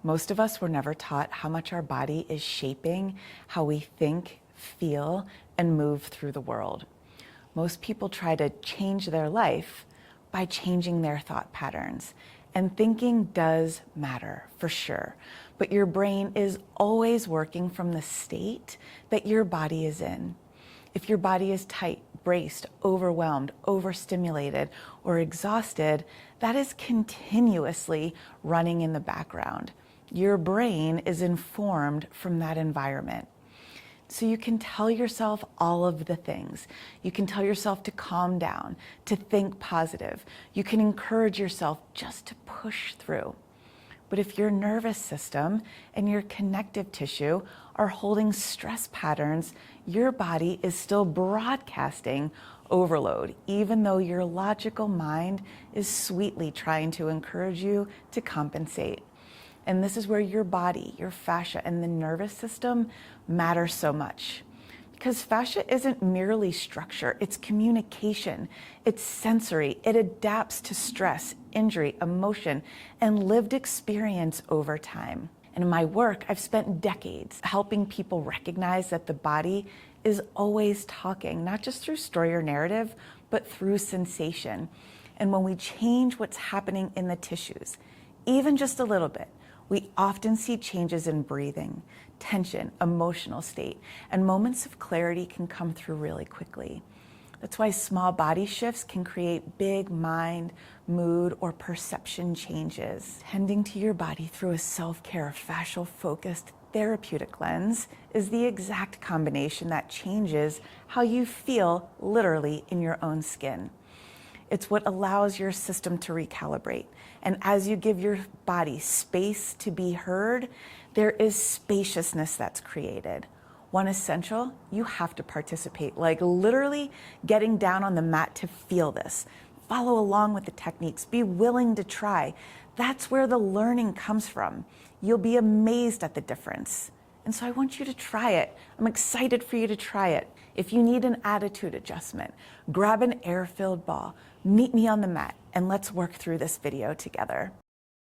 Most of us were never taught how much our body is shaping how we think, feel, and move through the world. Most people try to change their life by changing their thought patterns. And thinking does matter, for sure. But your brain is always working from the state that your body is in. If your body is tight, braced, overwhelmed, overstimulated, or exhausted, that is continuously running in the background. Your brain is informed from that environment. So you can tell yourself all of the things. You can tell yourself to calm down, to think positive. You can encourage yourself just to push through. But if your nervous system and your connective tissue are holding stress patterns, your body is still broadcasting overload, even though your logical mind is sweetly trying to encourage you to compensate. And this is where your body, your fascia, and the nervous system matter so much. Because fascia isn't merely structure, it's communication, it's sensory, it adapts to stress, injury, emotion, and lived experience over time. And in my work, I've spent decades helping people recognize that the body is always talking, not just through story or narrative, but through sensation. And when we change what's happening in the tissues, even just a little bit, we often see changes in breathing, tension, emotional state, and moments of clarity can come through really quickly. That's why small body shifts can create big mind, mood, or perception changes. Tending to your body through a self-care, fascial-focused, therapeutic lens is the exact combination that changes how you feel literally in your own skin. It's what allows your system to recalibrate. And as you give your body space to be heard, there is spaciousness that's created. One essential, you have to participate, like literally getting down on the mat to feel this. Follow along with the techniques, be willing to try. That's where the learning comes from. You'll be amazed at the difference. And so I want you to try it. I'm excited for you to try it. If you need an attitude adjustment, grab an air-filled ball, meet me on the mat, and let's work through this video together.